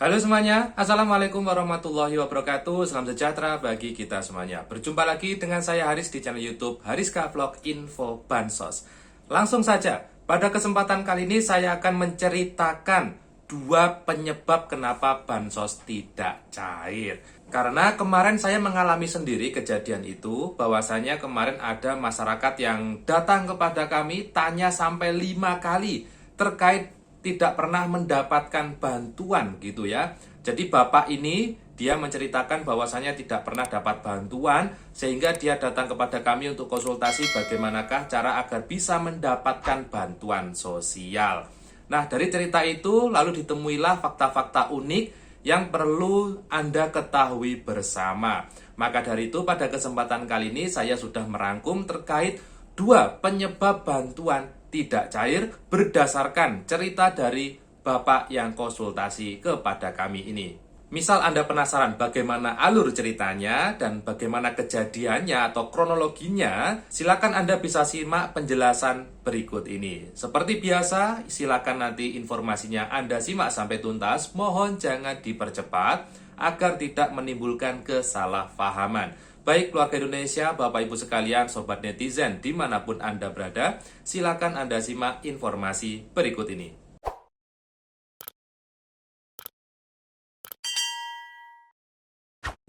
Halo semuanya, Assalamualaikum warahmatullahi wabarakatuh. Salam sejahtera bagi kita semuanya. Berjumpa lagi dengan saya Haris di channel YouTube Hariska Vlog Info Bansos. Langsung saja, pada kesempatan kali ini saya akan menceritakan dua penyebab kenapa bansos tidak cair. Karena kemarin saya mengalami sendiri kejadian itu, bahwasanya kemarin ada masyarakat yang datang kepada kami tanya sampai 5 kali terkait tidak pernah mendapatkan bantuan gitu ya. Jadi bapak ini dia menceritakan bahwasanya tidak pernah dapat bantuan, sehingga dia datang kepada kami untuk konsultasi bagaimanakah cara agar bisa mendapatkan bantuan sosial. Nah, dari cerita itu lalu ditemuilah fakta-fakta unik yang perlu Anda ketahui bersama. Maka dari itu pada kesempatan kali ini saya sudah merangkum terkait dua penyebab bantuan tidak cair berdasarkan cerita dari Bapak yang konsultasi kepada kami ini. Misal Anda penasaran bagaimana alur ceritanya dan bagaimana kejadiannya atau kronologinya, silakan Anda bisa simak penjelasan berikut ini. Seperti biasa, silakan nanti informasinya Anda simak sampai tuntas. Mohon jangan dipercepat agar tidak menimbulkan kesalahpahaman. Baik keluarga Indonesia, Bapak Ibu sekalian, Sobat Netizen, dimanapun Anda berada, silakan Anda simak informasi berikut ini.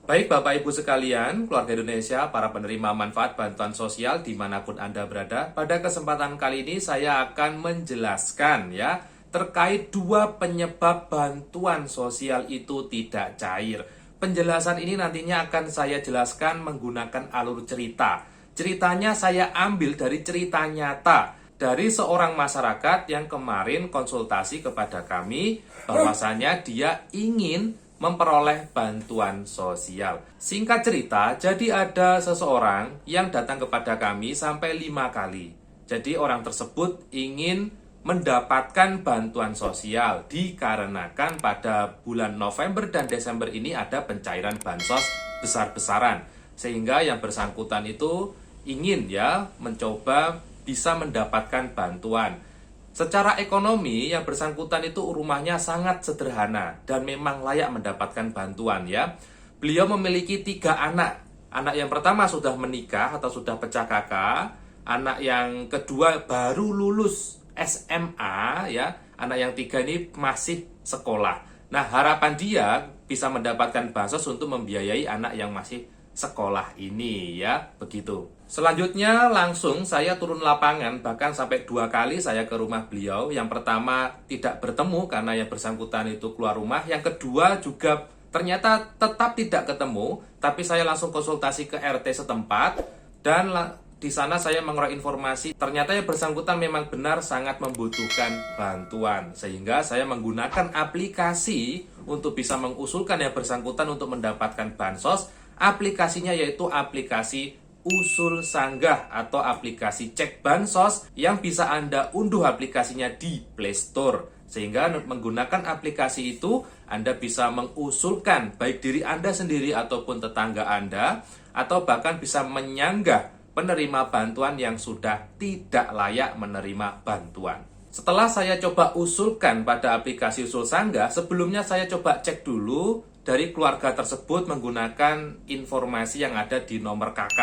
Baik Bapak Ibu sekalian, keluarga Indonesia, para penerima manfaat bantuan sosial dimanapun Anda berada, pada kesempatan kali ini saya akan menjelaskan ya terkait dua penyebab bantuan sosial itu tidak cair. Penjelasan ini nantinya akan saya jelaskan menggunakan alur cerita. Ceritanya saya ambil dari cerita nyata dari seorang masyarakat yang kemarin konsultasi kepada kami bahwasanya dia ingin memperoleh bantuan sosial. Singkat cerita, jadi ada seseorang yang datang kepada kami sampai 5 kali. Jadi orang tersebut ingin mendapatkan bantuan sosial dikarenakan pada bulan November dan Desember ini ada pencairan bansos besar-besaran, sehingga yang bersangkutan itu ingin ya mencoba bisa mendapatkan bantuan. Secara ekonomi yang bersangkutan itu rumahnya sangat sederhana dan memang layak mendapatkan bantuan ya. Beliau memiliki 3 anak. Anak yang pertama sudah menikah atau sudah pecah kakak. Anak yang kedua baru lulus SMA ya, anak yang 3 ini masih sekolah. Nah, harapan dia bisa mendapatkan bansos untuk membiayai anak yang masih sekolah ini ya, begitu. Selanjutnya langsung saya turun lapangan, bahkan sampai 2 kali saya ke rumah beliau. Yang pertama tidak bertemu karena yang bersangkutan itu keluar rumah. Yang kedua juga ternyata tetap tidak ketemu, tapi saya langsung konsultasi ke RT setempat dan di sana saya mengeruk informasi, ternyata yang bersangkutan memang benar sangat membutuhkan bantuan. Sehingga saya menggunakan aplikasi untuk bisa mengusulkan yang bersangkutan untuk mendapatkan bansos. Aplikasinya yaitu aplikasi Usul Sanggah atau aplikasi Cek Bansos yang bisa Anda unduh aplikasinya di Play Store. Sehingga menggunakan aplikasi itu Anda bisa mengusulkan baik diri Anda sendiri ataupun tetangga Anda, atau bahkan bisa menyanggah penerima bantuan yang sudah tidak layak menerima bantuan. Setelah saya coba usulkan pada aplikasi Usul Sanggah, sebelumnya saya coba cek dulu dari keluarga tersebut menggunakan informasi yang ada di nomor KK.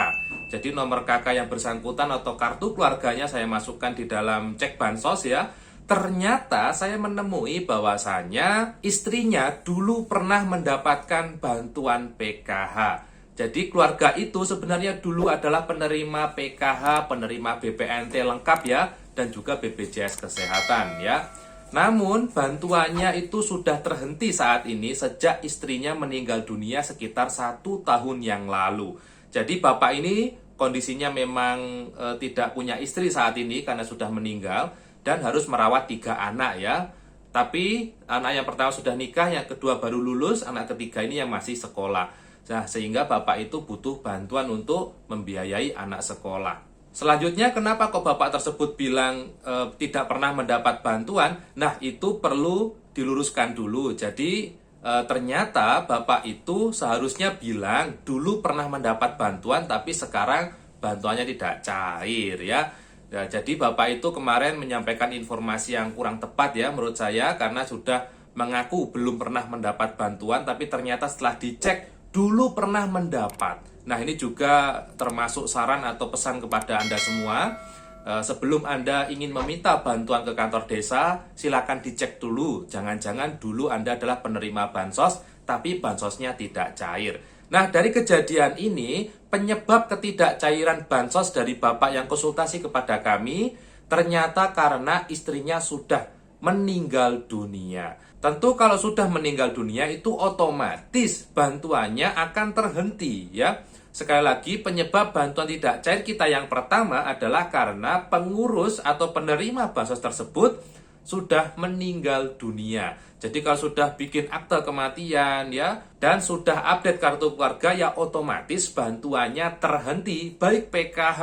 Jadi nomor KK yang bersangkutan atau kartu keluarganya saya masukkan di dalam cek bansos ya. Ternyata saya menemui bahwasanya istrinya dulu pernah mendapatkan bantuan PKH. Jadi keluarga itu sebenarnya dulu adalah penerima PKH, penerima BPNT lengkap ya, dan juga BPJS Kesehatan ya. Namun bantuannya itu sudah terhenti saat ini sejak istrinya meninggal dunia sekitar 1 tahun yang lalu. Jadi bapak ini kondisinya memang tidak punya istri saat ini karena sudah meninggal dan harus merawat 3 anak ya. Tapi anak yang pertama sudah nikah, yang kedua baru lulus, anak ketiga ini yang masih sekolah. Nah, sehingga bapak itu butuh bantuan untuk membiayai anak sekolah. Selanjutnya, kenapa kok bapak tersebut bilang tidak pernah mendapat bantuan? Nah, itu perlu diluruskan dulu. Jadi, ternyata bapak itu seharusnya bilang dulu pernah mendapat bantuan, tapi sekarang bantuannya tidak cair ya. Nah, jadi bapak itu kemarin menyampaikan informasi yang kurang tepat ya menurut saya, karena sudah mengaku belum pernah mendapat bantuan, tapi ternyata setelah dicek dulu pernah mendapat. Nah, ini juga termasuk saran atau pesan kepada Anda semua. Sebelum Anda ingin meminta bantuan ke kantor desa, silakan dicek dulu. Jangan-jangan dulu Anda adalah penerima bansos, tapi bansosnya tidak cair. Nah, dari kejadian ini, penyebab ketidakcairan bansos dari Bapak yang konsultasi kepada kami, ternyata karena istrinya sudah meninggal dunia. Tentu kalau sudah meninggal dunia itu otomatis bantuannya akan terhenti, ya. Sekali lagi, penyebab bantuan tidak cair kita yang pertama adalah karena pengurus atau penerima bansos tersebut sudah meninggal dunia. Jadi kalau sudah bikin akte kematian ya dan sudah update kartu keluarga, ya otomatis bantuannya terhenti, baik PKH,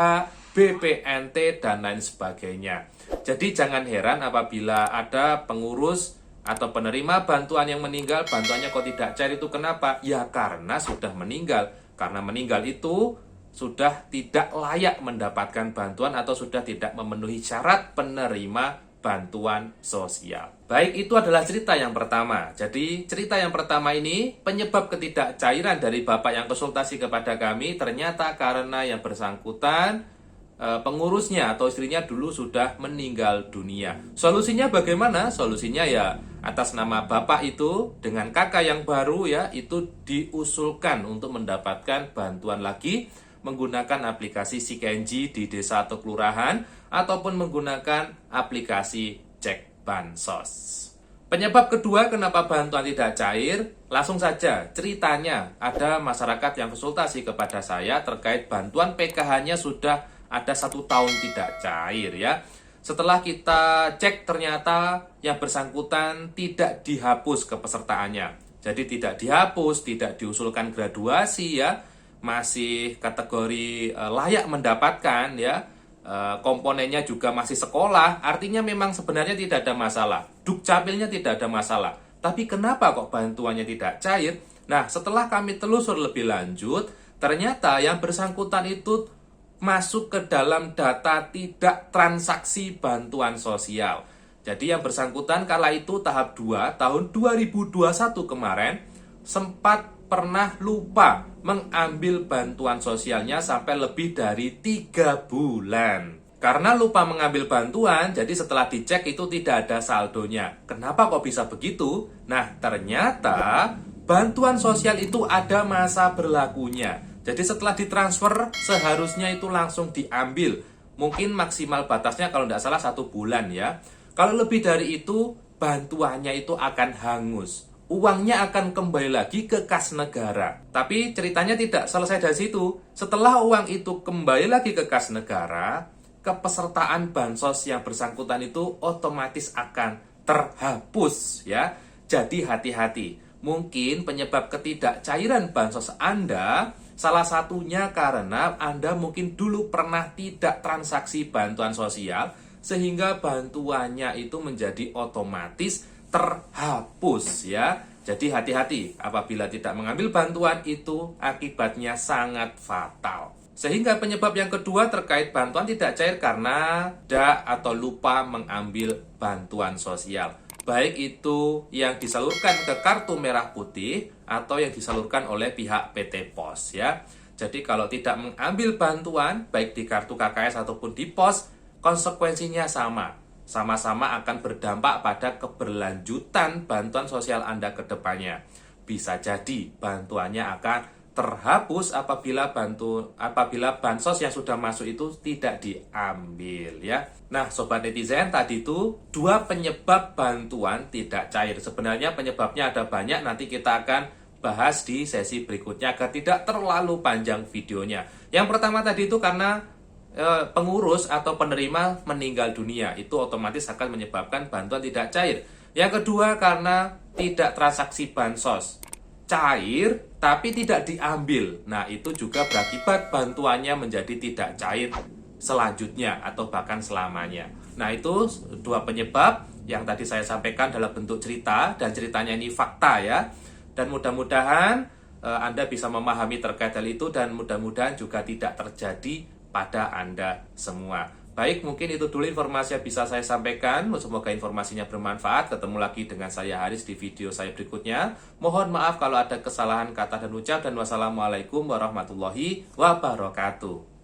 BPNT dan lain sebagainya. Jadi jangan heran apabila ada pengurus atau penerima bantuan yang meninggal, bantuannya kok tidak cair. Itu kenapa? Ya karena sudah meninggal. Karena meninggal itu sudah tidak layak mendapatkan bantuan atau sudah tidak memenuhi syarat penerima bantuan sosial. Baik, itu adalah cerita yang pertama. Jadi cerita yang pertama ini, penyebab ketidakcairan dari Bapak yang konsultasi kepada kami ternyata karena yang bersangkutan pengurusnya atau istrinya dulu sudah meninggal dunia. Solusinya bagaimana? Solusinya ya atas nama Bapak itu dengan kakak yang baru ya, itu diusulkan untuk mendapatkan bantuan lagi menggunakan aplikasi SIKENJI di desa atau kelurahan ataupun menggunakan aplikasi Cek Bansos. Penyebab kedua kenapa bantuan tidak cair, langsung saja ceritanya ada masyarakat yang konsultasi kepada saya terkait bantuan PKH-nya sudah ada 1 tahun tidak cair ya. Setelah kita cek ternyata yang bersangkutan tidak dihapus kepesertaannya. Jadi tidak dihapus, tidak diusulkan graduasi ya, masih kategori layak mendapatkan ya. Komponennya juga masih sekolah, artinya memang sebenarnya tidak ada masalah. Dukcapilnya tidak ada masalah. Tapi kenapa kok bantuannya tidak cair? Nah, setelah kami telusur lebih lanjut, ternyata yang bersangkutan itu masuk ke dalam data tidak transaksi bantuan sosial. Jadi yang bersangkutan kala itu tahap 2 tahun 2021 kemarin sempat pernah lupa mengambil bantuan sosialnya sampai lebih dari 3 bulan. Karena lupa mengambil bantuan, jadi setelah dicek itu tidak ada saldonya. Kenapa kok bisa begitu? Nah, ternyata bantuan sosial itu ada masa berlakunya. Jadi setelah ditransfer seharusnya itu langsung diambil. Mungkin maksimal batasnya kalau tidak salah 1 bulan ya. Kalau lebih dari itu bantuannya itu akan hangus. Uangnya akan kembali lagi ke kas negara. Tapi ceritanya tidak selesai dari situ. Setelah uang itu kembali lagi ke kas negara, kepesertaan bansos yang bersangkutan itu otomatis akan terhapus ya. Jadi hati-hati. Mungkin penyebab ketidakcairan bansos Anda salah satunya karena Anda mungkin dulu pernah tidak transaksi bantuan sosial sehingga bantuannya itu menjadi otomatis terhapus ya. Jadi hati-hati apabila tidak mengambil bantuan itu akibatnya sangat fatal. Sehingga penyebab yang kedua terkait bantuan tidak cair karena tidak atau lupa mengambil bantuan sosial. Baik itu yang disalurkan ke kartu merah putih atau yang disalurkan oleh pihak PT POS ya. Jadi kalau tidak mengambil bantuan baik di kartu KKS ataupun di POS, konsekuensinya sama. Sama-sama akan berdampak pada keberlanjutan bantuan sosial Anda ke depannya. Bisa jadi bantuannya akan terhapus apabila bansos yang sudah masuk itu tidak diambil ya. Nah, sobat netizen, tadi itu 2 penyebab bantuan tidak cair. Sebenarnya penyebabnya ada banyak, nanti kita akan bahas di sesi berikutnya agar tidak terlalu panjang videonya. Yang pertama tadi itu karena pengurus atau penerima meninggal dunia, itu otomatis akan menyebabkan bantuan tidak cair. Yang kedua karena tidak transaksi bansos. Cair tapi tidak diambil. Nah, itu juga berakibat bantuannya menjadi tidak cair selanjutnya atau bahkan selamanya. Nah, itu 2 penyebab yang tadi saya sampaikan dalam bentuk cerita dan ceritanya ini fakta ya. Dan mudah-mudahan Anda bisa memahami terkait hal itu dan mudah-mudahan juga tidak terjadi pada Anda semua. Baik, mungkin itu dulu informasi yang bisa saya sampaikan. Semoga informasinya bermanfaat. Ketemu lagi dengan saya Haris di video saya berikutnya. Mohon maaf kalau ada kesalahan kata dan ucap, dan wassalamualaikum warahmatullahi wabarakatuh.